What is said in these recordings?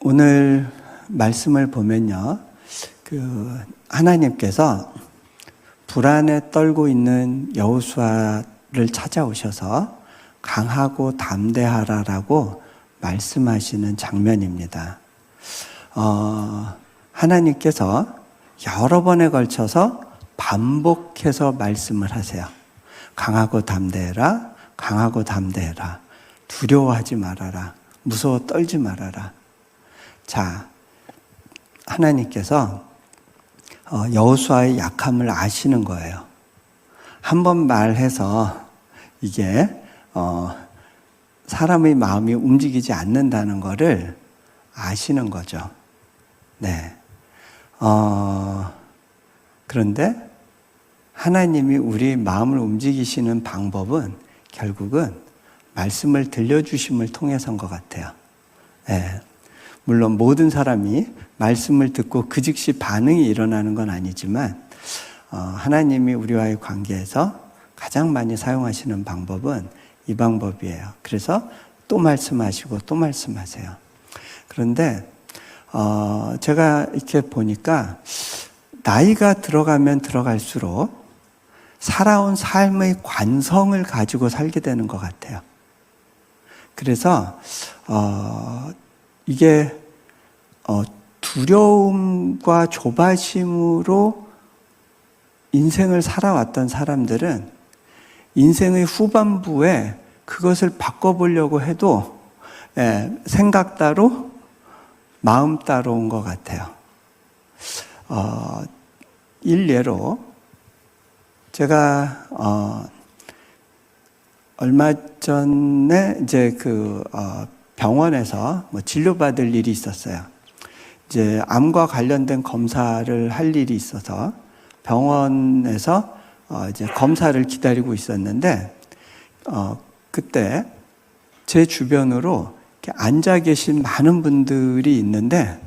오늘 말씀을 보면요, 하나님께서 불안에 떨고 있는 여호수아를 찾아오셔서 강하고 담대하라라고 말씀하시는 장면입니다. 하나님께서 여러 번에 걸쳐서 반복해서 말씀을 하세요. 강하고 담대해라, 강하고 담대해라, 두려워하지 말아라, 무서워 떨지 말아라. 자, 하나님께서 여호수아의 약함을 아시는 거예요. 한 번 말해서 이게 사람의 마음이 움직이지 않는다는 것을 아시는 거죠. 네. 그런데 하나님이 우리 마음을 움직이시는 방법은 결국은 말씀을 들려주심을 통해서인 것 같아요. 네. 물론 모든 사람이 말씀을 듣고 그 즉시 반응이 일어나는 건 아니지만 하나님이 우리와의 관계에서 가장 많이 사용하시는 방법은 이 방법이에요. 그래서 또 말씀하시고 또 말씀하세요. 그런데 제가 이렇게 보니까 나이가 들어가면 들어갈수록 살아온 삶의 관성을 가지고 살게 되는 것 같아요. 그래서 이게 두려움과 조바심으로 인생을 살아왔던 사람들은 인생의 후반부에 그것을 바꿔보려고 해도 생각 따로 마음 따로인 것 같아요. 일례로 제가 얼마 전에 이제 병원에서 진료받을 일이 있었어요. 이제 암과 관련된 검사를 할 일이 있어서 병원에서 이제 검사를 기다리고 있었는데 그때 제 주변으로 이렇게 앉아 계신 많은 분들이 있는데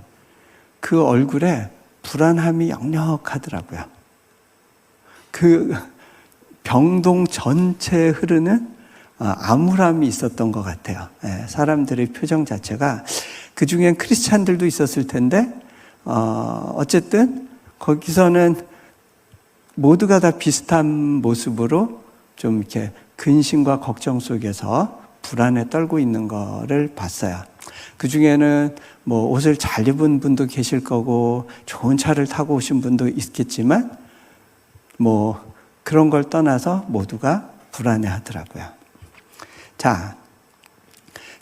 그 얼굴에 불안함이 역력하더라고요. 그 병동 전체에 흐르는 암울함이 있었던 것 같아요. 사람들의 표정 자체가, 그 중엔 크리스찬들도 있었을 텐데 어쨌든 거기서는 모두가 다 비슷한 모습으로 좀 이렇게 근심과 걱정 속에서 불안에 떨고 있는 거를 봤어요. 그 중에는 옷을 잘 입은 분도 계실 거고 좋은 차를 타고 오신 분도 있겠지만 그런 걸 떠나서 모두가 불안해 하더라고요. 자,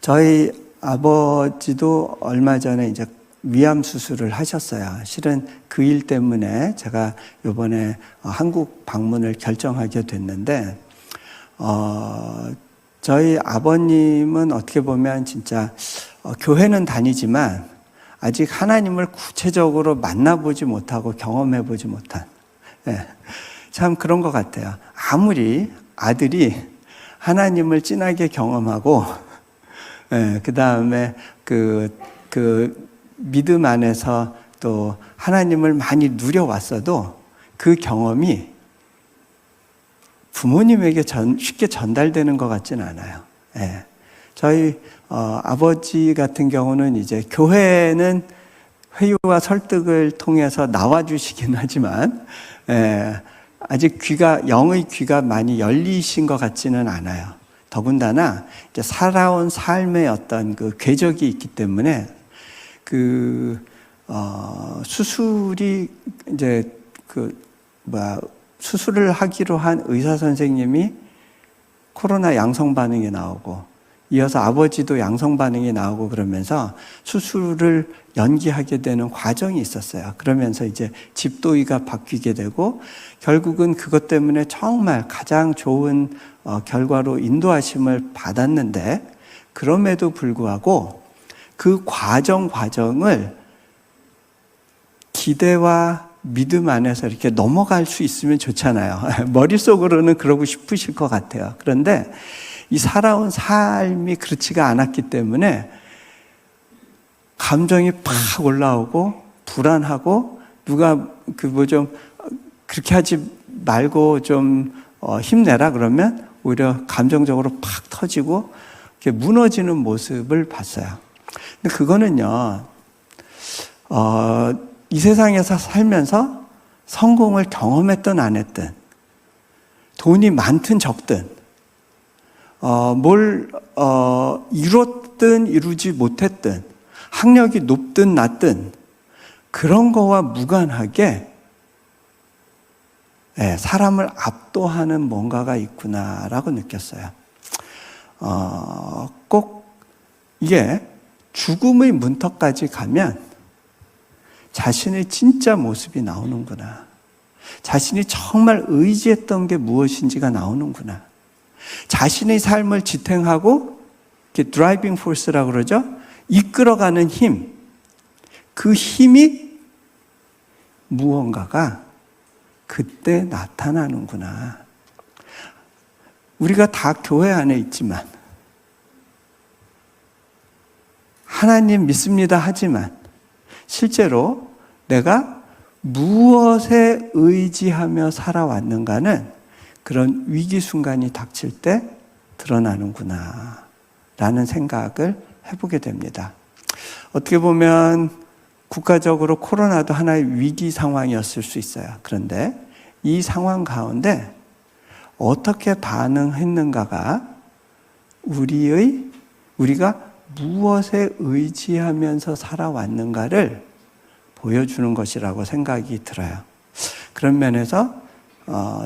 저희 아버지도 얼마 전에 이제 위암 수술을 하셨어요. 실은 그 일 때문에 제가 이번에 한국 방문을 결정하게 됐는데, 저희 아버님은 어떻게 보면 진짜 교회는 다니지만 아직 하나님을 구체적으로 만나보지 못하고 경험해보지 못한, 참 그런 것 같아요. 아무리 아들이 하나님을 진하게 경험하고, 그 다음에 그 믿음 안에서 또 하나님을 많이 누려왔어도 그 경험이 부모님에게 쉽게 전달되는 것 같지는 않아요. 저희 아버지 같은 경우는 이제 교회는 회유와 설득을 통해서 나와주시긴 하지만 아직 영의 귀가 많이 열리신 것 같지는 않아요. 더군다나 이제 살아온 삶의 어떤 그 궤적이 있기 때문에 수술이 이제 수술을 하기로 한 의사 선생님이 코로나 양성 반응이 나오고 이어서 아버지도 양성 반응이 나오고 그러면서 수술을 연기하게 되는 과정이 있었어요. 그러면서 이제 집도의가 바뀌게 되고 결국은 그것 때문에 정말 가장 좋은 결과로 인도하심을 받았는데, 그럼에도 불구하고 그 과정을 기대와 믿음 안에서 이렇게 넘어갈 수 있으면 좋잖아요. 머릿속으로는 그러고 싶으실 것 같아요. 그런데 이 살아온 삶이 그렇지가 않았기 때문에 감정이 팍 올라오고 불안하고, 누가 좀 그렇게 하지 말고 좀 힘내라 그러면 오히려 감정적으로 팍 터지고 이렇게 무너지는 모습을 봤어요. 근데 그거는요, 이 세상에서 살면서 성공을 경험했든 안 했든, 돈이 많든 적든, 뭘 이뤘든 이루지 못했든, 학력이 높든 낮든 그런 거와 무관하게 사람을 압도하는 뭔가가 있구나라고 느꼈어요. 꼭 이게 죽음의 문턱까지 가면 자신의 진짜 모습이 나오는구나. 자신이 정말 의지했던 게 무엇인지가 나오는구나. 자신의 삶을 지탱하고 드라이빙 포스라고 그러죠. 이끌어가는 힘, 그 힘이 무언가가 그때 나타나는구나. 우리가 다 교회 안에 있지만, 하나님 믿습니다 하지만 실제로 내가 무엇에 의지하며 살아왔는가는 그런 위기 순간이 닥칠 때 드러나는구나 라는 생각을 해보게 됩니다. 어떻게 보면 국가적으로 코로나도 하나의 위기 상황이었을 수 있어요. 그런데 이 상황 가운데 어떻게 반응했는가가 우리가 무엇에 의지하면서 살아왔는가를 보여주는 것이라고 생각이 들어요. 그런 면에서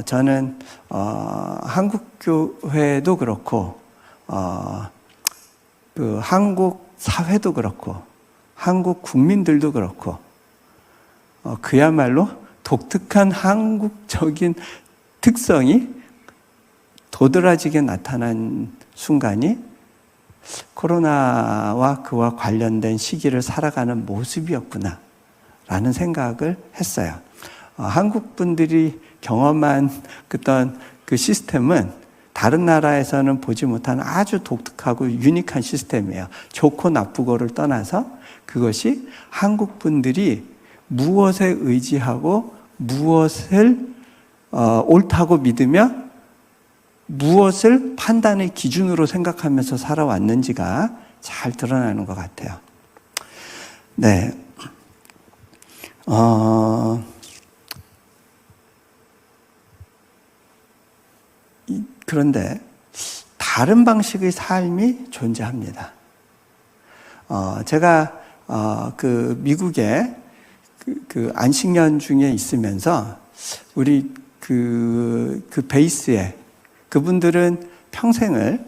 저는 한국교회도 그렇고 그 한국 사회도 그렇고 한국 국민들도 그렇고 그야말로 독특한 한국적인 특성이 도드라지게 나타난 순간이 코로나와 그와 관련된 시기를 살아가는 모습이었구나 라는 생각을 했어요. 한국 분들이 경험한 어떤 그 시스템은 다른 나라에서는 보지 못한 아주 독특하고 유니크한 시스템이에요. 좋고 나쁘고를 떠나서 그것이 한국 분들이 무엇에 의지하고 무엇을 옳다고 믿으며 무엇을 판단의 기준으로 생각하면서 살아왔는지가 잘 드러나는 것 같아요. 네. 그런데 다른 방식의 삶이 존재합니다. 제가 그 미국에 그 안식년 중에 있으면서 우리 그 베이스에 그분들은 평생을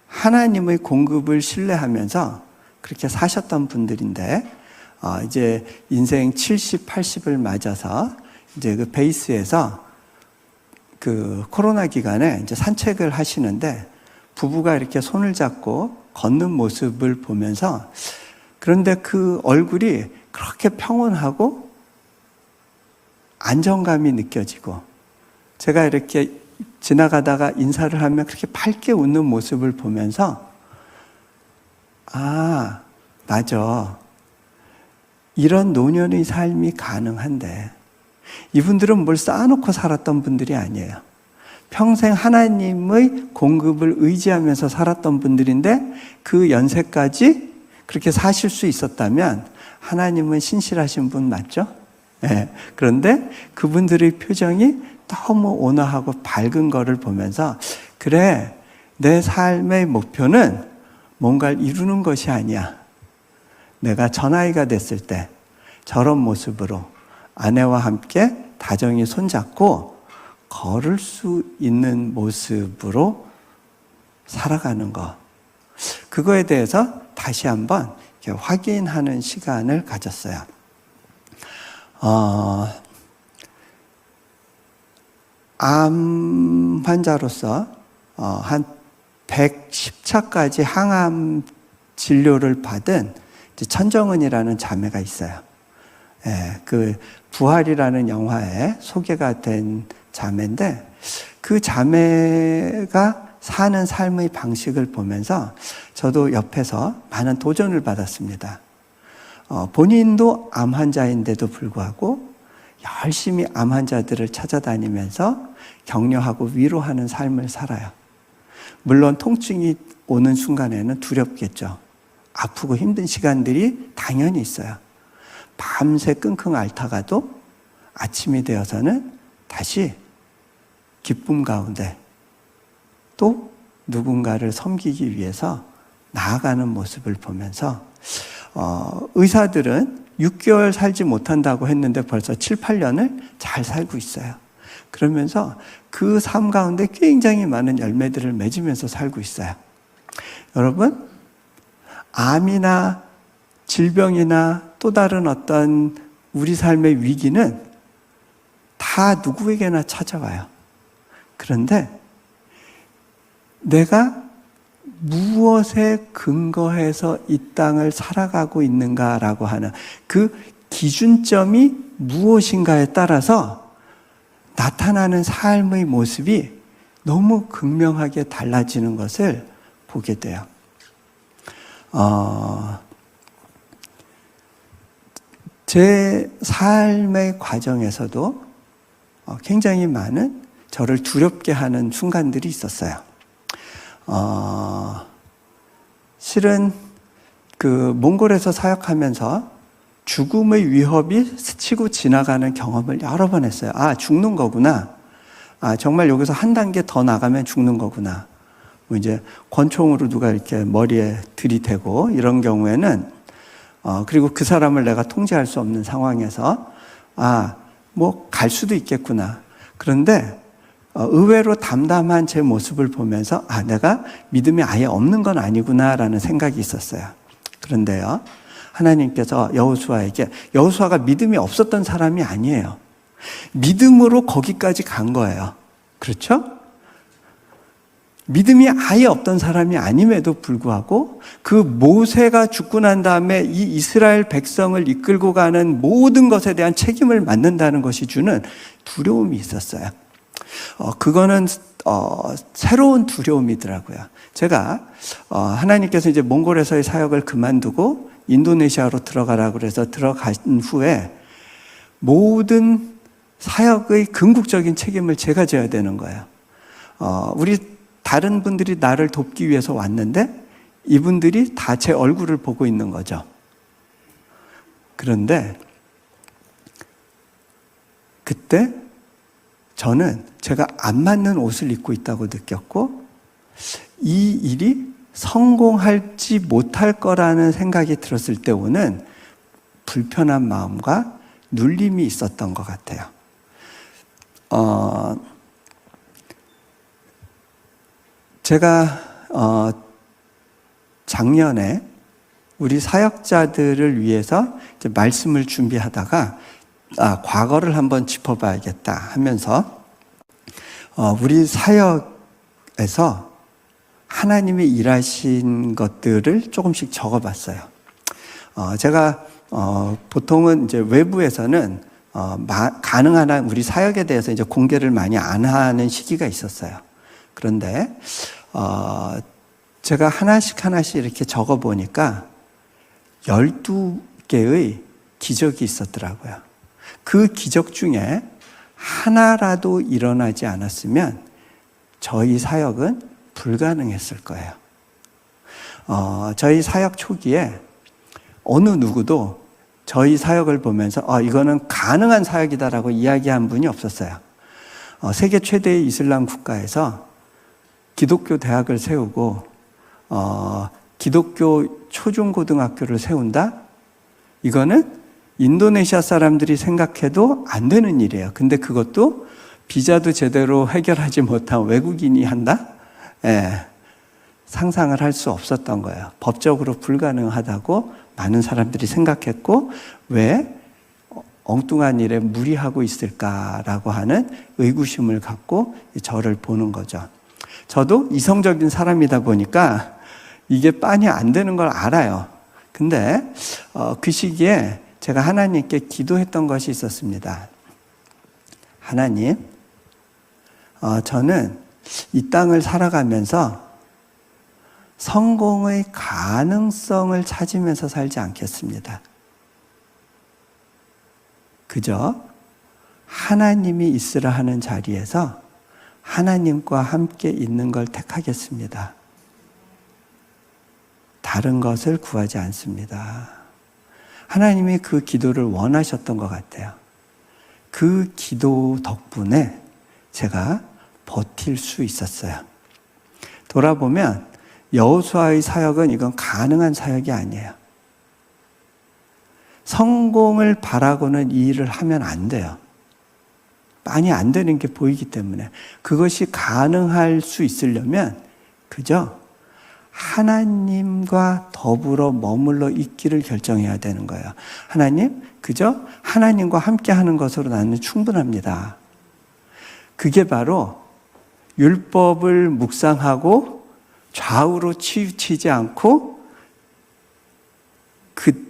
하나님의 공급을 신뢰하면서 그렇게 사셨던 분들인데 이제 인생 70, 80을 맞아서 이제 그 베이스에서 그 코로나 기간에 이제 산책을 하시는데 부부가 이렇게 손을 잡고 걷는 모습을 보면서 그런데 그 얼굴이 그렇게 평온하고 안정감이 느껴지고 제가 이렇게 지나가다가 인사를 하면 그렇게 밝게 웃는 모습을 보면서 맞아. 이런 노년의 삶이 가능한데 이분들은 뭘 쌓아놓고 살았던 분들이 아니에요. 평생 하나님의 공급을 의지하면서 살았던 분들인데 그 연세까지 그렇게 사실 수 있었다면 하나님은 신실하신 분 맞죠? 네. 그런데 그분들의 표정이 너무 온화하고 밝은 거를 보면서 그래, 내 삶의 목표는 뭔가를 이루는 것이 아니야. 내가 전아이가 됐을 때 저런 모습으로 아내와 함께 다정히 손잡고 걸을 수 있는 모습으로 살아가는 거. 그거에 대해서 다시 한번 확인하는 시간을 가졌어요. 암 환자로서 한 110차까지 항암 진료를 받은 천정은이라는 자매가 있어요. 그 부활이라는 영화에 소개가 된 자매인데 그 자매가 사는 삶의 방식을 보면서 저도 옆에서 많은 도전을 받았습니다. 본인도 암 환자인데도 불구하고 열심히 암 환자들을 찾아다니면서 격려하고 위로하는 삶을 살아요. 물론 통증이 오는 순간에는 두렵겠죠. 아프고 힘든 시간들이 당연히 있어요. 밤새 끙끙 앓다가도 아침이 되어서는 다시 기쁨 가운데 또 누군가를 섬기기 위해서 나아가는 모습을 보면서 의사들은 6개월 살지 못한다고 했는데 벌써 7, 8년을 잘 살고 있어요. 그러면서 그 삶 가운데 굉장히 많은 열매들을 맺으면서 살고 있어요. 여러분, 암이나 질병이나 또 다른 어떤 우리 삶의 위기는 다 누구에게나 찾아와요. 그런데 내가 무엇에 근거해서 이 땅을 살아가고 있는가라고 하는 그 기준점이 무엇인가에 따라서 나타나는 삶의 모습이 너무 극명하게 달라지는 것을 보게 돼요. 제 삶의 과정에서도 굉장히 많은 저를 두렵게 하는 순간들이 있었어요. 실은 그 몽골에서 사역하면서 죽음의 위협이 스치고 지나가는 경험을 여러 번 했어요. 아, 죽는 거구나. 아, 정말 여기서 한 단계 더 나가면 죽는 거구나. 뭐 이제 권총으로 누가 이렇게 머리에 들이대고 이런 경우에는 그리고 그 사람을 내가 통제할 수 없는 상황에서 뭐 갈 수도 있겠구나. 그런데 의외로 담담한 제 모습을 보면서 내가 믿음이 아예 없는 건 아니구나라는 생각이 있었어요. 그런데요, 하나님께서 여호수아가 믿음이 없었던 사람이 아니에요. 믿음으로 거기까지 간 거예요. 그렇죠? 믿음이 아예 없던 사람이 아님에도 불구하고 그 모세가 죽고 난 다음에 이 이스라엘 백성을 이끌고 가는 모든 것에 대한 책임을 맡는다는 것이 주는 두려움이 있었어요. 그거는 새로운 두려움이더라고요. 제가 하나님께서 이제 몽골에서의 사역을 그만두고 인도네시아로 들어가라고 그래서 들어간 후에 모든 사역의 궁극적인 책임을 제가 져야 되는 거예요. 우리 다른 분들이 나를 돕기 위해서 왔는데 이분들이 다 제 얼굴을 보고 있는 거죠. 그런데 그때 저는 제가 안 맞는 옷을 입고 있다고 느꼈고 이 일이 성공할지 못할 거라는 생각이 들었을 때 오는 불편한 마음과 눌림이 있었던 것 같아요. 제가 작년에 우리 사역자들을 위해서 이제 말씀을 준비하다가 과거를 한번 짚어봐야겠다 하면서 우리 사역에서 하나님이 일하신 것들을 조금씩 적어봤어요. 제가 보통은 이제 외부에서는 가능한 한 우리 사역에 대해서 이제 공개를 많이 안 하는 시기가 있었어요. 그런데 제가 하나씩 이렇게 적어보니까 12개의 기적이 있었더라고요. 그 기적 중에 하나라도 일어나지 않았으면 저희 사역은 불가능했을 거예요. 저희 사역 초기에 어느 누구도 저희 사역을 보면서 이거는 가능한 사역이다라고 이야기한 분이 없었어요. 세계 최대의 이슬람 국가에서 기독교 대학을 세우고 기독교 초중고등학교를 세운다? 이거는 인도네시아 사람들이 생각해도 안 되는 일이에요. 근데 그것도 비자도 제대로 해결하지 못한 외국인이 한다? 상상을 할 수 없었던 거예요. 법적으로 불가능하다고 많은 사람들이 생각했고 왜 엉뚱한 일에 무리하고 있을까라고 하는 의구심을 갖고 저를 보는 거죠. 저도 이성적인 사람이다 보니까 이게 빤히 안 되는 걸 알아요. 근데 그 시기에 제가 하나님께 기도했던 것이 있었습니다. 하나님, 저는 이 땅을 살아가면서 성공의 가능성을 찾으면서 살지 않겠습니다. 그저 하나님이 있으라 하는 자리에서 하나님과 함께 있는 걸 택하겠습니다. 다른 것을 구하지 않습니다. 하나님이 그 기도를 원하셨던 것 같아요. 그 기도 덕분에 제가 버틸 수 있었어요. 돌아보면 여호수아의 사역은 이건 가능한 사역이 아니에요. 성공을 바라고는 이 일을 하면 안 돼요. 많이 안 되는 게 보이기 때문에. 그것이 가능할 수 있으려면 그저 하나님과 더불어 머물러 있기를 결정해야 되는 거예요. 하나님, 그저 하나님과 함께 하는 것으로 나는 충분합니다. 그게 바로 율법을 묵상하고 좌우로 치우치지 않고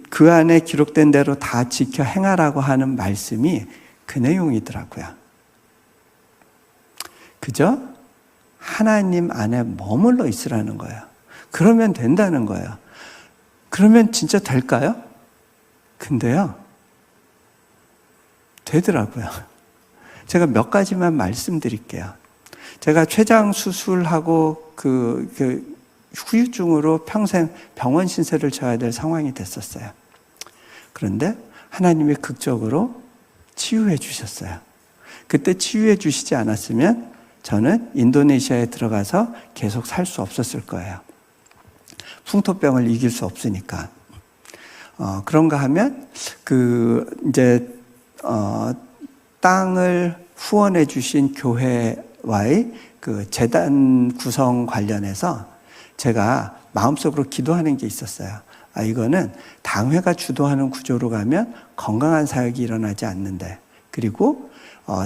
그 안에 기록된 대로 다 지켜 행하라고 하는 말씀이 그 내용이더라고요. 그저 하나님 안에 머물러 있으라는 거예요. 그러면 된다는 거예요. 그러면 진짜 될까요? 근데요, 되더라고요. 제가 몇 가지만 말씀드릴게요. 제가 췌장 수술하고 그 후유증으로 평생 병원 신세를 져야 될 상황이 됐었어요. 그런데 하나님이 극적으로 치유해 주셨어요. 그때 치유해 주시지 않았으면 저는 인도네시아에 들어가서 계속 살 수 없었을 거예요. 풍토병을 이길 수 없으니까. 그런가 하면 땅을 후원해 주신 교회와의 그 재단 구성 관련해서 제가 마음속으로 기도하는 게 있었어요. 이거는 당회가 주도하는 구조로 가면 건강한 사역이 일어나지 않는데, 그리고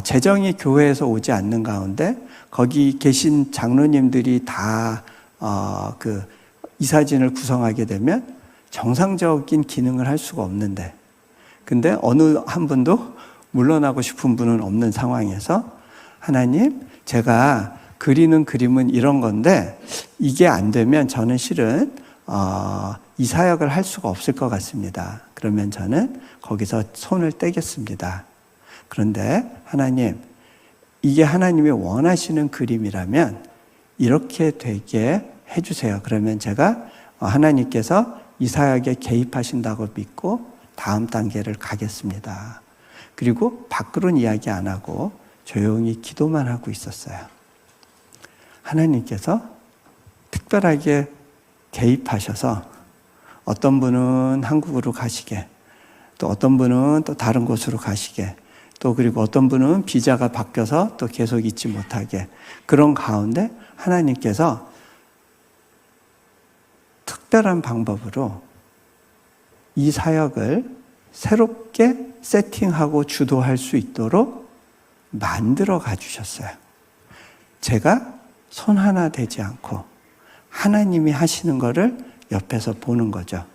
재정이 교회에서 오지 않는 가운데 거기 계신 장로님들이 다 이사진을 구성하게 되면 정상적인 기능을 할 수가 없는데, 근데 어느 한 분도 물러나고 싶은 분은 없는 상황에서 하나님, 제가 그리는 그림은 이런 건데 이게 안 되면 저는 실은 이 사역을 할 수가 없을 것 같습니다. 그러면 저는 거기서 손을 떼겠습니다. 그런데 하나님, 이게 하나님이 원하시는 그림이라면 이렇게 되게 해주세요. 그러면 제가 하나님께서 이 사역에 개입하신다고 믿고 다음 단계를 가겠습니다. 그리고 밖으로는 이야기 안 하고 조용히 기도만 하고 있었어요. 하나님께서 특별하게 개입하셔서 어떤 분은 한국으로 가시게, 또 어떤 분은 또 다른 곳으로 가시게, 또 그리고 어떤 분은 비자가 바뀌어서 또 계속 있지 못하게, 그런 가운데 하나님께서 특별한 방법으로 이 사역을 새롭게 세팅하고 주도할 수 있도록 만들어 가주셨어요. 제가 손 하나 대지 않고 하나님이 하시는 거를 옆에서 보는 거죠.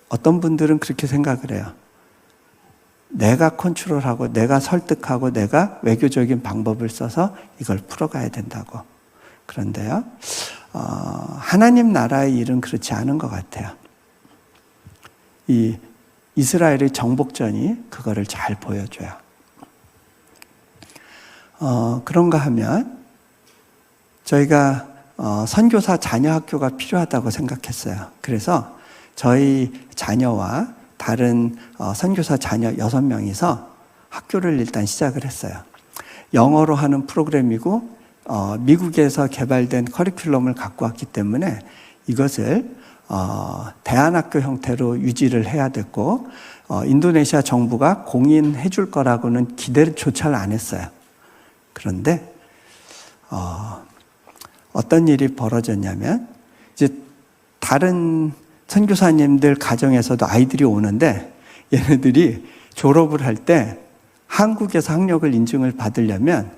어떤 분들은 그렇게 생각을 해요. 내가 컨트롤하고 내가 설득하고 내가 외교적인 방법을 써서 이걸 풀어가야 된다고. 그런데요, 하나님 나라의 일은 그렇지 않은 것 같아요. 이 이스라엘의 정복전이 그거를 잘 보여줘요. 그런가 하면 저희가 선교사 자녀 학교가 필요하다고 생각했어요. 그래서 저희 자녀와 다른 선교사 자녀 6명이서 학교를 일단 시작을 했어요. 영어로 하는 프로그램이고 미국에서 개발된 커리큘럼을 갖고 왔기 때문에 이것을 대안학교 형태로 유지를 해야 됐고, 인도네시아 정부가 공인해 줄 거라고는 기대조차 안 했어요. 그런데 어떤 일이 벌어졌냐면, 이제 다른 선교사님들 가정에서도 아이들이 오는데 얘네들이 졸업을 할 때 한국에서 학력을 인증을 받으려면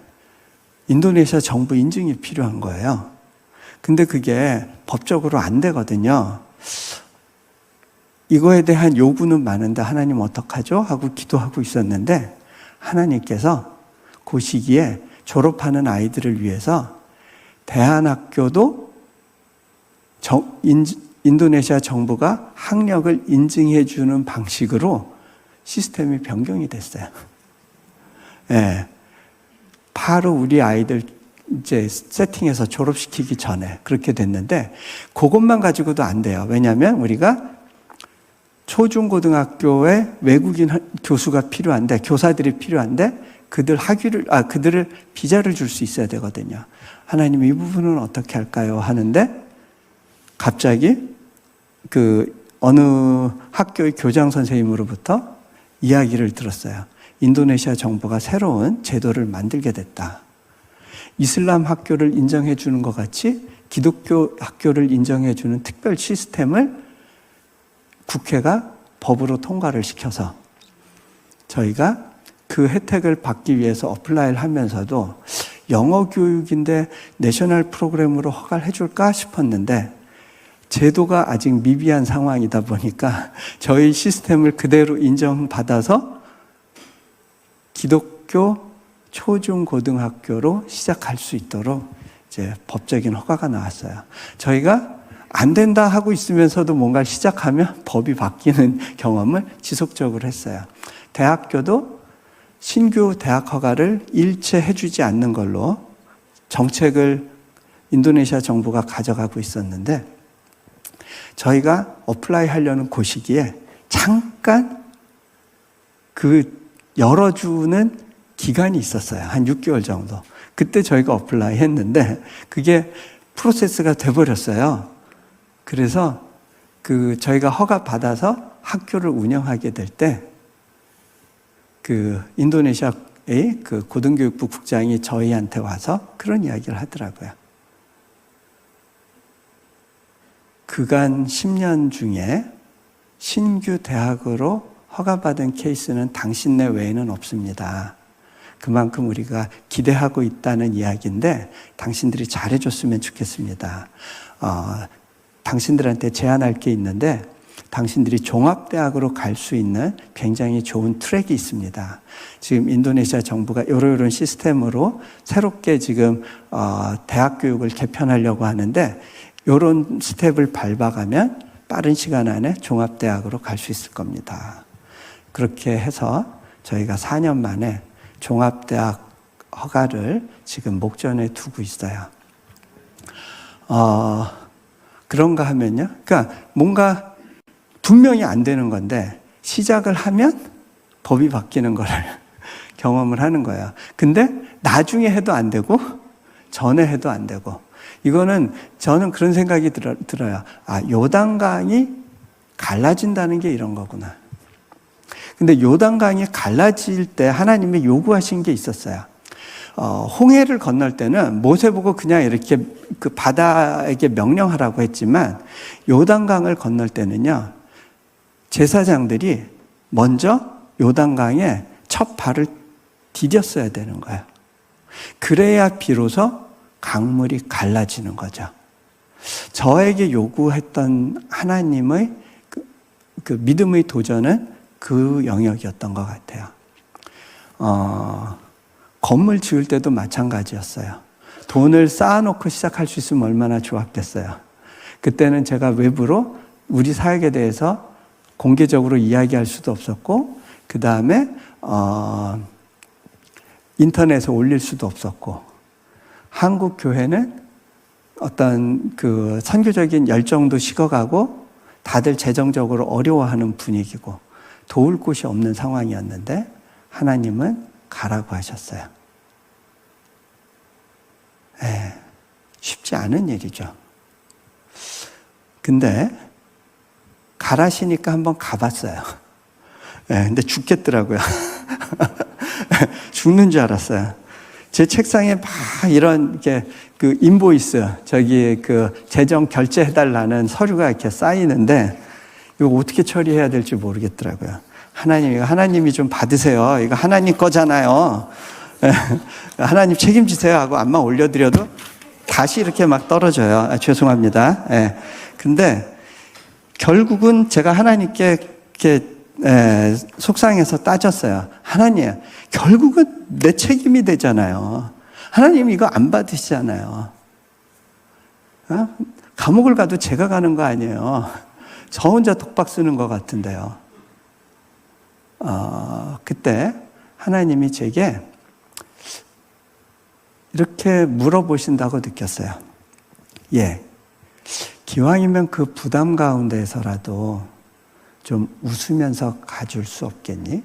인도네시아 정부 인증이 필요한 거예요. 근데 그게 법적으로 안 되거든요. 이거에 대한 요구는 많은데 하나님 어떡하죠? 하고 기도하고 있었는데 하나님께서 그 시기에 졸업하는 아이들을 위해서 대안학교도 인도네시아 정부가 학력을 인증해 주는 방식으로 시스템이 변경이 됐어요. 네. 바로 우리 아이들 이제 세팅해서 졸업시키기 전에 그렇게 됐는데, 그것만 가지고도 안 돼요. 왜냐하면 우리가 초중고등학교에 외국인 교수가 필요한데, 교사들이 필요한데, 그들을 비자를 줄 수 있어야 되거든요. 하나님 이 부분은 어떻게 할까요? 하는데, 갑자기 어느 학교의 교장 선생님으로부터 이야기를 들었어요. 인도네시아 정부가 새로운 제도를 만들게 됐다. 이슬람 학교를 인정해 주는 것 같이 기독교 학교를 인정해 주는 특별 시스템을 국회가 법으로 통과를 시켜서 저희가 그 혜택을 받기 위해서 어플라이를 하면서도 영어 교육인데 내셔널 프로그램으로 허가를 해줄까 싶었는데 제도가 아직 미비한 상황이다 보니까 저희 시스템을 그대로 인정받아서 기독교 초중고등학교로 시작할 수 있도록 이제 법적인 허가가 나왔어요. 저희가 안 된다 하고 있으면서도 뭔가 시작하면 법이 바뀌는 경험을 지속적으로 했어요. 대학교도 신규 대학 허가를 일체 해주지 않는 걸로 정책을 인도네시아 정부가 가져가고 있었는데 저희가 어플라이 하려는 그 시기에 잠깐 열어주는 기간이 있었어요. 한 6개월 정도. 그때 저희가 어플라이 했는데 그게 프로세스가 돼버렸어요. 그래서 저희가 허가 받아서 학교를 운영하게 될 때 인도네시아의 고등교육부 국장이 저희한테 와서 그런 이야기를 하더라고요. 그간 10년 중에 신규 대학으로 허가받은 케이스는 당신네 외에는 없습니다. 그만큼 우리가 기대하고 있다는 이야기인데 당신들이 잘해줬으면 좋겠습니다. 당신들한테 제안할 게 있는데 당신들이 종합대학으로 갈 수 있는 굉장히 좋은 트랙이 있습니다. 지금 인도네시아 정부가 이런 시스템으로 새롭게 지금 대학 교육을 개편하려고 하는데 이런 스텝을 밟아가면 빠른 시간 안에 종합대학으로 갈 수 있을 겁니다. 그렇게 해서 저희가 4년 만에 종합대학 허가를 지금 목전에 두고 있어요. 그런가 하면요. 그러니까 뭔가 분명히 안 되는 건데 시작을 하면 법이 바뀌는 거를 경험을 하는 거예요. 근데 나중에 해도 안 되고 전에 해도 안 되고 이거는 저는 그런 생각이 들어요. 요단강이 갈라진다는 게 이런 거구나. 근데 요단강이 갈라질 때 하나님이 요구하신 게 있었어요. 홍해를 건널 때는 모세 보고 그냥 이렇게 그 바다에게 명령하라고 했지만 요단강을 건널 때는요, 제사장들이 먼저 요단강에 첫 발을 디뎠어야 되는 거예요. 그래야 비로소 강물이 갈라지는 거죠. 저에게 요구했던 하나님의 그 믿음의 도전은 그 영역이었던 것 같아요. 건물 지을 때도 마찬가지였어요. 돈을 쌓아놓고 시작할 수 있으면 얼마나 좋았겠어요. 그때는 제가 외부로 우리 사역에 대해서 공개적으로 이야기할 수도 없었고, 그 다음에 인터넷에 올릴 수도 없었고, 한국 교회는 어떤 그 선교적인 열정도 식어가고 다들 재정적으로 어려워하는 분위기고 도울 곳이 없는 상황이었는데 하나님은 가라고 하셨어요. 쉽지 않은 일이죠. 근데 가라시니까 한번 가봤어요. 근데 죽겠더라고요. 죽는 줄 알았어요. 제 책상에 막 이런 그 인보이스, 그 재정 결제해달라는 서류가 이렇게 쌓이는데 이거 어떻게 처리해야 될지 모르겠더라고요. 하나님이 좀 받으세요. 이거 하나님 거잖아요. 하나님 책임지세요 하고 안만 올려드려도 다시 이렇게 막 떨어져요. 죄송합니다. 근데 결국은 제가 하나님께 이렇게 속상해서 따졌어요. 하나님, 결국은 내 책임이 되잖아요. 하나님 이거 안 받으시잖아요. 감옥을 가도 제가 가는 거 아니에요. 저 혼자 독박 쓰는 것 같은데요. 그때 하나님이 제게 이렇게 물어보신다고 느꼈어요. 기왕이면 그 부담 가운데에서라도 좀 웃으면서 가줄 수 없겠니?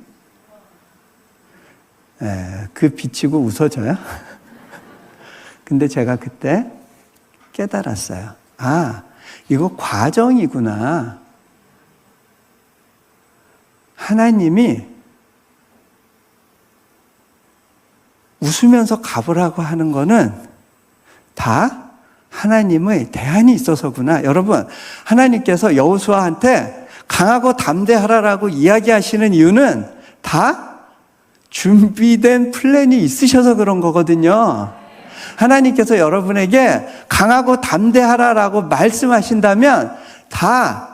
그 비치고 웃어줘요? 근데 제가 그때 깨달았어요. 아, 이거 과정이구나. 하나님이 웃으면서 가보라고 하는 거는 다 하나님의 대안이 있어서구나. 여러분, 하나님께서 여호수아한테 강하고 담대하라라고 이야기하시는 이유는 다 준비된 플랜이 있으셔서 그런 거거든요. 하나님께서 여러분에게 강하고 담대하라라고 말씀하신다면 다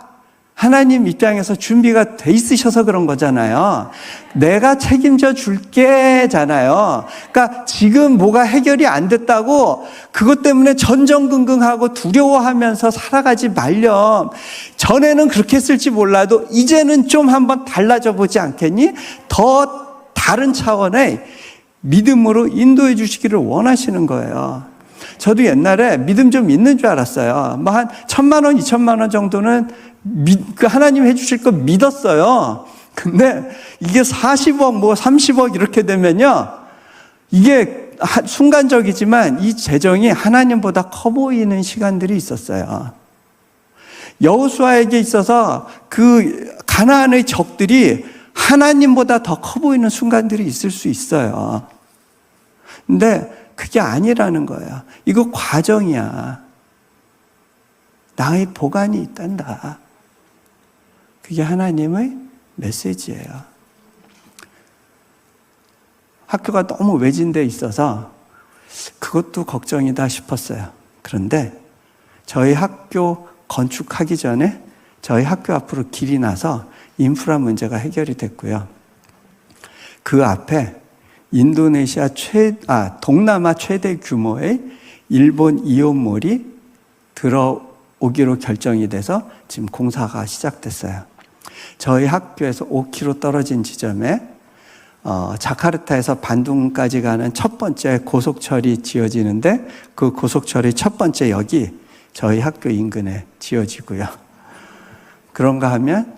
하나님 입장에서 준비가 돼 있으셔서 그런 거잖아요. 내가 책임져 줄게잖아요. 그러니까 지금 뭐가 해결이 안 됐다고 그것 때문에 전전긍긍하고 두려워하면서 살아가지 말렴. 전에는 그렇게 했을지 몰라도 이제는 좀 한번 달라져 보지 않겠니? 더 다른 차원의 믿음으로 인도해 주시기를 원하시는 거예요. 저도 옛날에 믿음 좀 있는 줄 알았어요. 뭐 한 1,000만 원, 2,000만 원 정도는 하나님 해주실 거 믿었어요. 근데 이게 40억, 뭐 30억 이렇게 되면요. 이게 순간적이지만 이 재정이 하나님보다 커 보이는 시간들이 있었어요. 여호수아에게 있어서 그 가나안의 적들이 하나님보다 더 커 보이는 순간들이 있을 수 있어요. 근데 그게 아니라는 거예요. 이거 과정이야. 나의 보관이 있단다. 그게 하나님의 메시지예요. 학교가 너무 외진데 있어서 그것도 걱정이다 싶었어요. 그런데 저희 학교 건축하기 전에 저희 학교 앞으로 길이 나서 인프라 문제가 해결이 됐고요. 그 앞에 인도네시아 동남아 최대 규모의 일본 이온몰이 들어오기로 결정이 돼서 지금 공사가 시작됐어요. 저희 학교에서 5km 떨어진 지점에 자카르타에서 반둥까지 가는 첫 번째 고속철이 지어지는데 그 고속철의 첫 번째 역이 저희 학교 인근에 지어지고요. 그런가 하면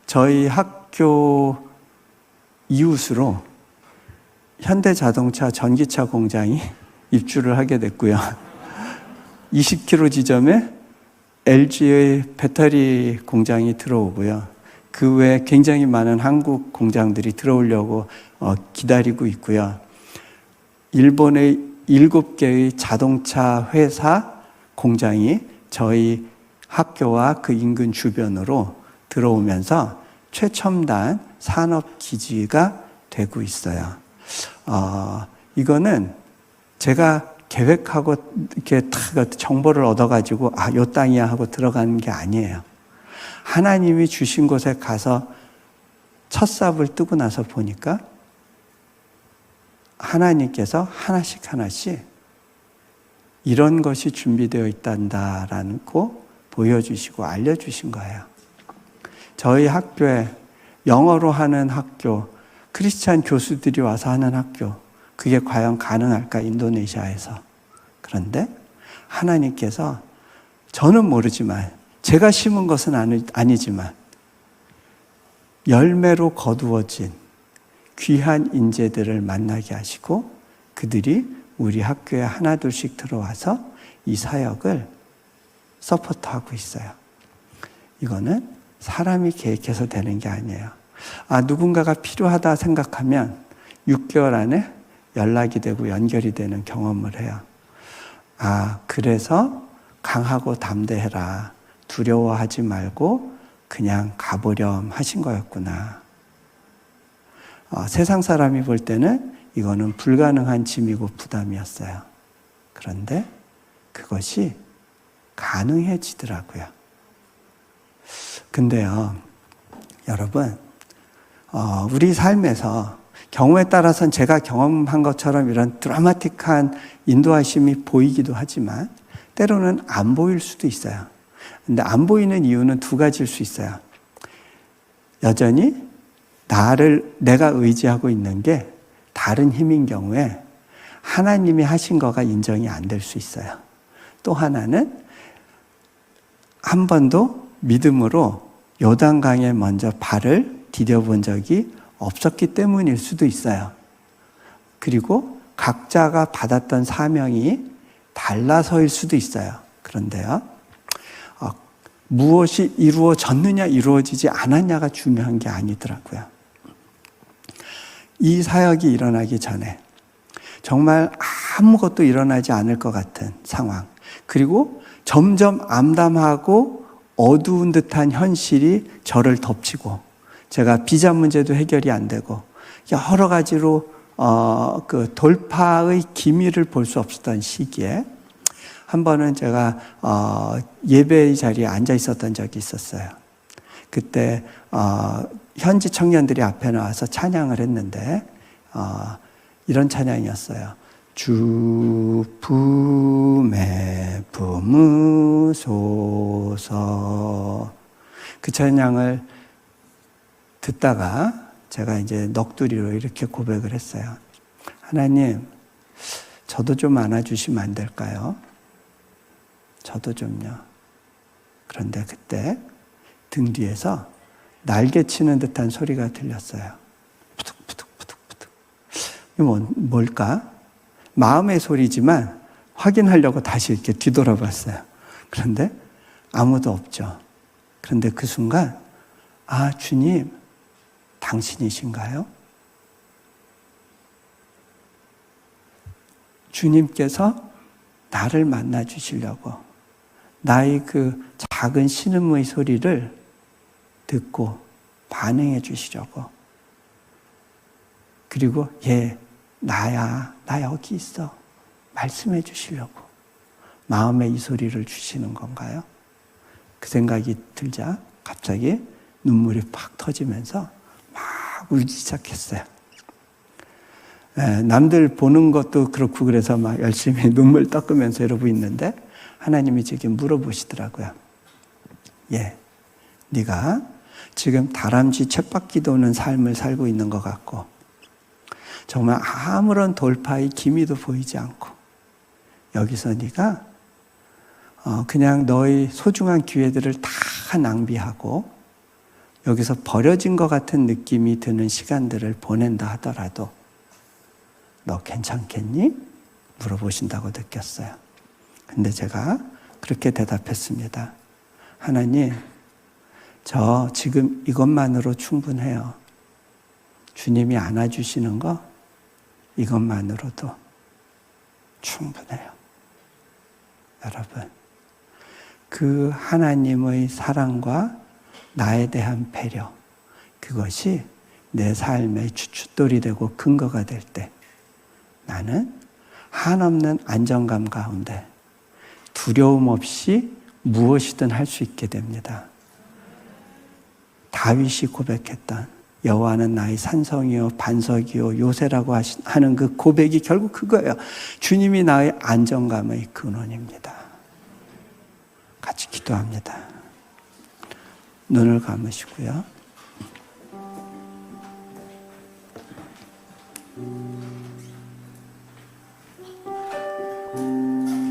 저희 학교 이웃으로 현대자동차 전기차 공장이 입주를 하게 됐고요. 20km 지점에 LG의 배터리 공장이 들어오고요. 그 외에 굉장히 많은 한국 공장들이 들어오려고 기다리고 있고요. 일본의 7개의 자동차 회사 공장이 저희 학교와 그 인근 주변으로 들어오면서 최첨단 산업기지가 되고 있어요. 이거는 제가 계획하고 이렇게 정보를 얻어가지고 요 땅이야 하고 들어가는 게 아니에요. 하나님이 주신 곳에 가서 첫 삽을 뜨고 나서 보니까 하나님께서 하나씩 하나씩 이런 것이 준비되어 있단다라는 거 보여주시고 알려주신 거예요. 저희 학교에 영어로 하는 학교, 크리스찬 교수들이 와서 하는 학교, 그게 과연 가능할까, 인도네시아에서. 그런데 하나님께서 저는 모르지만, 제가 심은 것은 아니지만 열매로 거두어진 귀한 인재들을 만나게 하시고 그들이 우리 학교에 하나둘씩 들어와서 이 사역을 서포트하고 있어요. 이거는 사람이 계획해서 되는 게 아니에요. 누군가가 필요하다 생각하면 6개월 안에 연락이 되고 연결이 되는 경험을 해요. 그래서 강하고 담대해라. 두려워하지 말고 그냥 가보렴 하신 거였구나. 세상 사람이 볼 때는 이거는 불가능한 짐이고 부담이었어요. 그런데 그것이 가능해지더라고요. 근데요, 여러분, 우리 삶에서 경우에 따라서는 제가 경험한 것처럼 이런 드라마틱한 인도하심이 보이기도 하지만 때로는 안 보일 수도 있어요. 근데 안 보이는 이유는 두 가지일 수 있어요. 여전히 내가 의지하고 있는 게 다른 힘인 경우에 하나님이 하신 거가 인정이 안 될 수 있어요. 또 하나는 한 번도 믿음으로 요단강에 먼저 발을 디뎌본 적이 없었기 때문일 수도 있어요. 그리고 각자가 받았던 사명이 달라서일 수도 있어요. 그런데요, 무엇이 이루어졌느냐 이루어지지 않았냐가 중요한 게 아니더라고요. 이 사역이 일어나기 전에 정말 아무것도 일어나지 않을 것 같은 상황, 그리고 점점 암담하고 어두운 듯한 현실이 저를 덮치고, 제가 비자 문제도 해결이 안 되고 여러 가지로 그 돌파의 기미를 볼 수 없었던 시기에 한 번은 제가 예배의 자리에 앉아 있었던 적이 있었어요. 그때 현지 청년들이 앞에 나와서 찬양을 했는데 이런 찬양이었어요. 주 품에 품으소서. 그 찬양을 듣다가 제가 이제 넋두리로 이렇게 고백을 했어요. 하나님, 저도 좀 안아주시면 안 될까요? 저도 좀요. 그런데 그때 등 뒤에서 날개 치는 듯한 소리가 들렸어요. 푸득푸득푸득푸득. 이거 뭘까? 마음의 소리지만 확인하려고 다시 이렇게 뒤돌아봤어요. 그런데 아무도 없죠. 그런데 그 순간, 아, 주님, 당신이신가요? 주님께서 나를 만나 주시려고 나의 그 작은 신음의 소리를 듣고 반응해 주시려고, 그리고 나야, 나 여기 있어 말씀해 주시려고 마음에 이 소리를 주시는 건가요? 그 생각이 들자 갑자기 눈물이 팍 터지면서 막 울기 시작했어요. 남들 보는 것도 그렇고 그래서 막 열심히 눈물 닦으면서 이러고 있는데 하나님이 제게 물어보시더라고요. 네가 지금 다람쥐 쳇바퀴 도는 삶을 살고 있는 것 같고 정말 아무런 돌파의 기미도 보이지 않고 여기서 네가 그냥 너의 소중한 기회들을 다 낭비하고 여기서 버려진 것 같은 느낌이 드는 시간들을 보낸다 하더라도 너 괜찮겠니? 물어보신다고 느꼈어요. 근데 제가 그렇게 대답했습니다. 하나님, 저 지금 이것만으로 충분해요. 주님이 안아주시는 거 이것만으로도 충분해요. 여러분, 그 하나님의 사랑과 나에 대한 배려, 그것이 내 삶의 주춧돌이 되고 근거가 될 때 나는 한없는 안정감 가운데 두려움 없이 무엇이든 할 수 있게 됩니다. 다윗이 고백했던 여호와는 나의 산성이요 반석이요 요새라고 하는 그 고백이 결국 그거예요. 주님이 나의 안정감의 근원입니다. 같이 기도합니다. 눈을 감으시고요.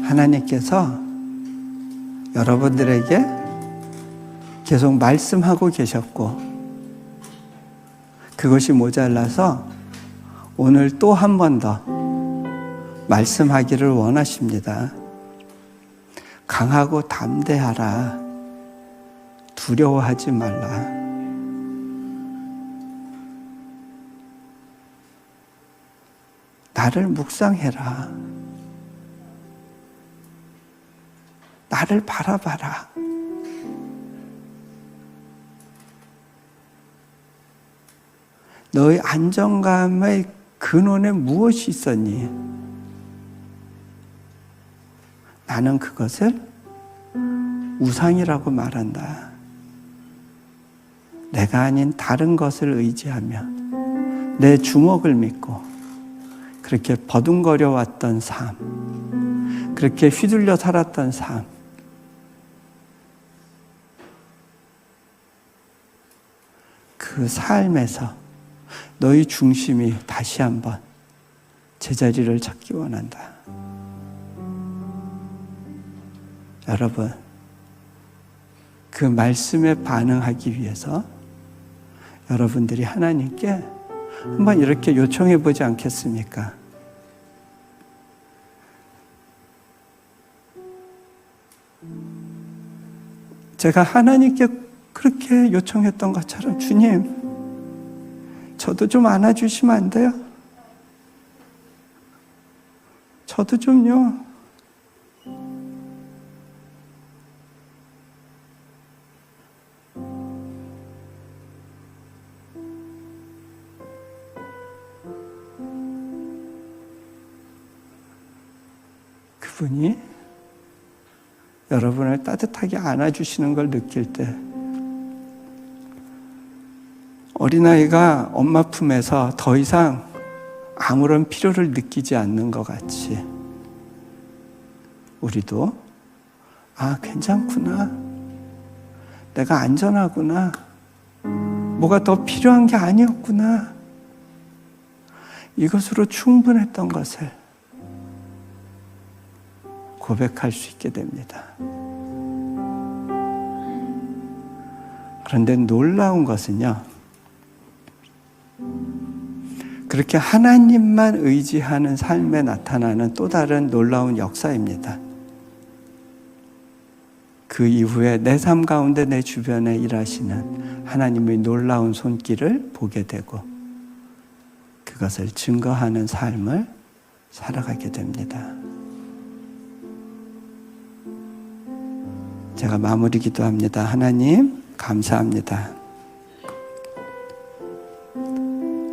하나님께서 여러분들에게 계속 말씀하고 계셨고 그것이 모자라서 오늘 또 한 번 더 말씀하기를 원하십니다. 강하고 담대하라. 두려워하지 말라. 나를 묵상해라. 나를 바라봐라. 너의 안정감의 근원에 무엇이 있었니? 나는 그것을 우상이라고 말한다. 내가 아닌 다른 것을 의지하며 내 주먹을 믿고 그렇게 버둥거려 왔던 삶, 그렇게 휘둘려 살았던 삶, 그 삶에서 너희 중심이 다시 한번 제자리를 찾기 원한다. 여러분, 그 그 말씀에 반응하기 위해서 여러분들이 하나님께 한번 이렇게 요청해 보지 않겠습니까? 제가 하나님께 그렇게 요청했던 것처럼 주님, 저도 좀 안아주시면 안 돼요? 저도 좀요. 그분이 여러분을 따뜻하게 안아주시는 걸 느낄 때 어린아이가 엄마 품에서 더 이상 아무런 필요를 느끼지 않는 것 같이 우리도 괜찮구나. 내가 안전하구나. 뭐가 더 필요한 게 아니었구나. 이것으로 충분했던 것을 고백할 수 있게 됩니다. 그런데 놀라운 것은요, 그렇게 하나님만 의지하는 삶에 나타나는 또 다른 놀라운 역사입니다. 그 이후에 내 삶 가운데 내 주변에 일하시는 하나님의 놀라운 손길을 보게 되고 그것을 증거하는 삶을 살아가게 됩니다. 제가 마무리 기도합니다. 하나님, 감사합니다.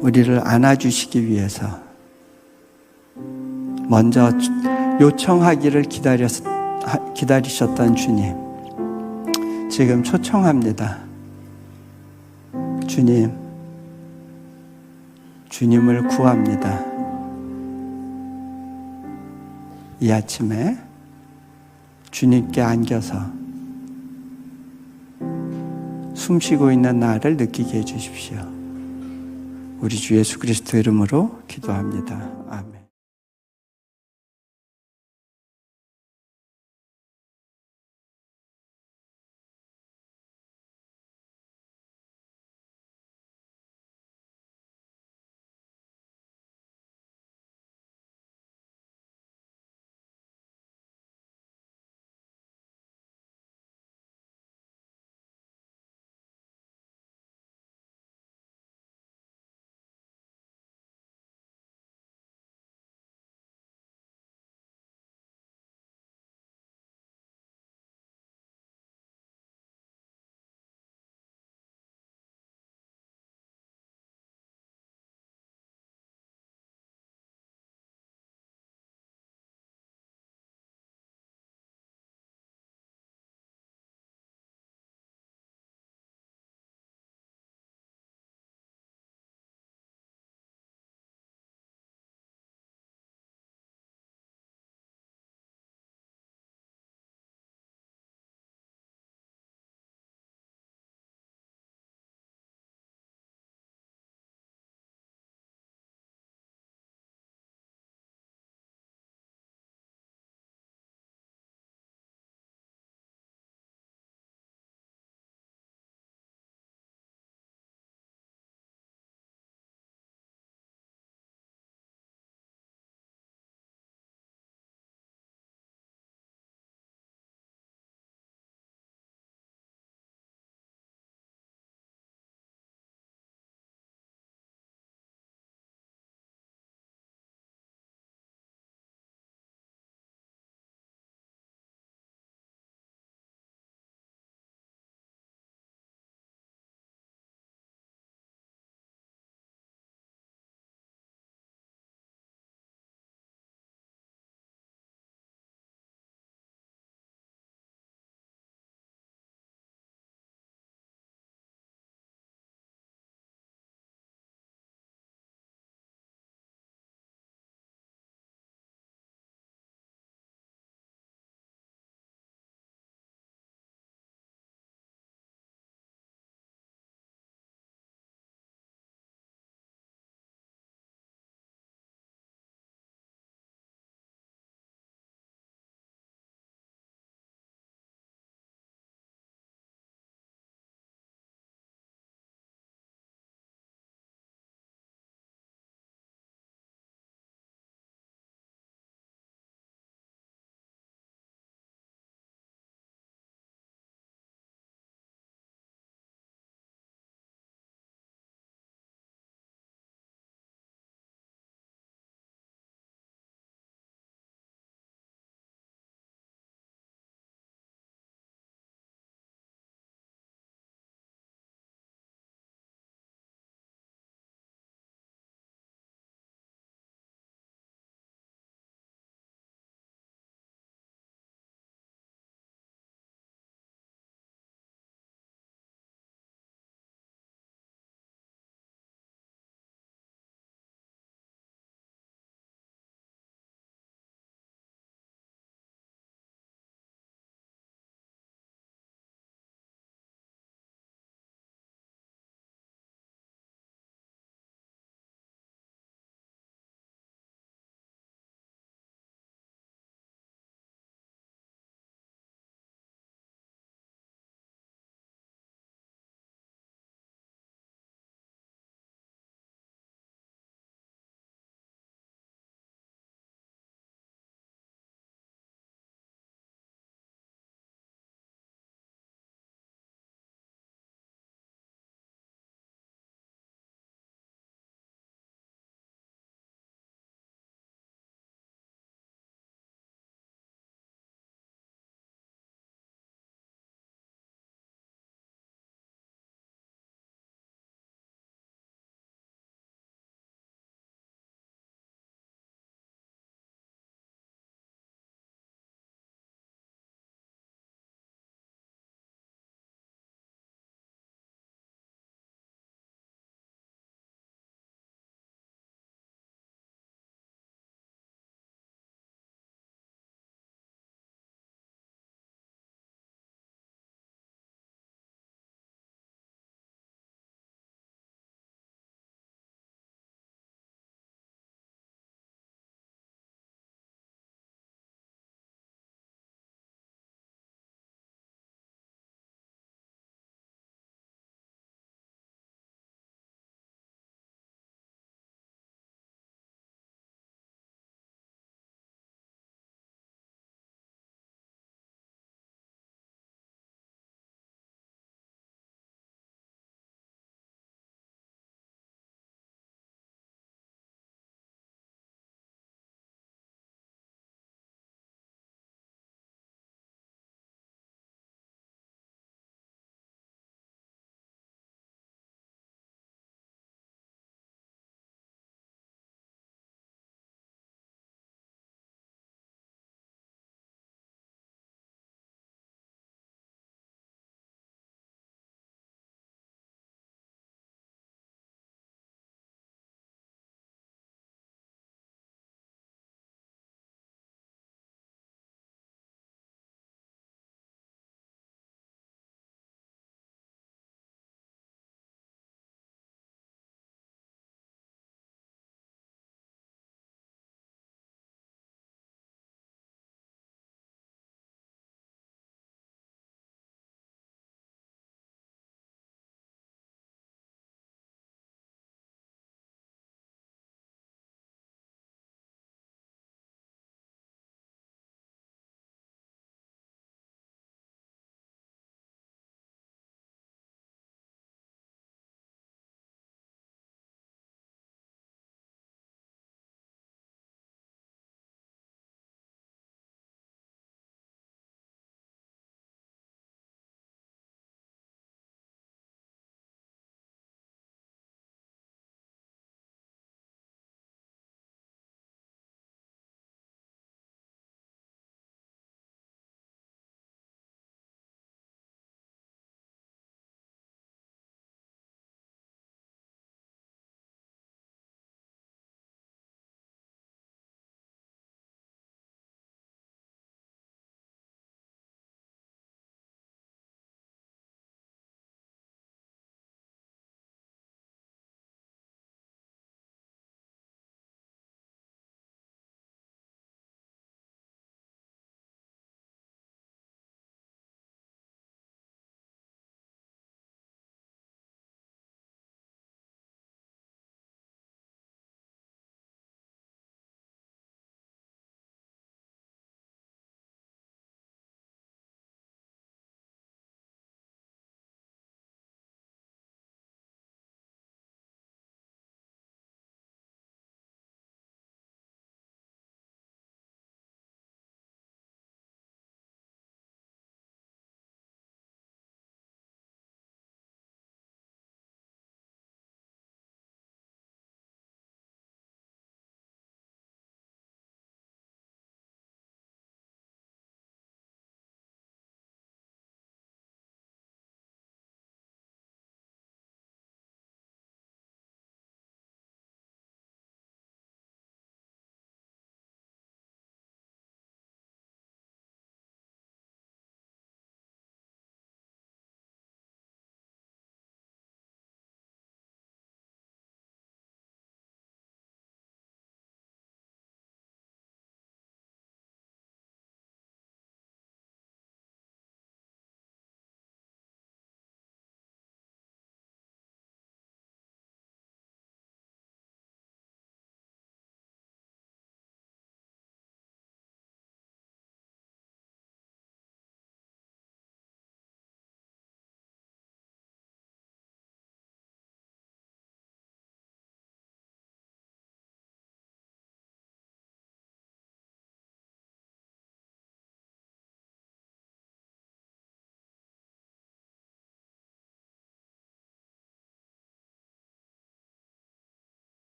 우리를 안아주시기 위해서 먼저 요청하기를 기다리셨던 주님, 지금 초청합니다. 주님, 주님을 구합니다. 이 아침에 주님께 안겨서 숨쉬고 있는 나를 느끼게 해주십시오. 우리 주 예수 그리스도 이름으로 기도합니다. 아멘.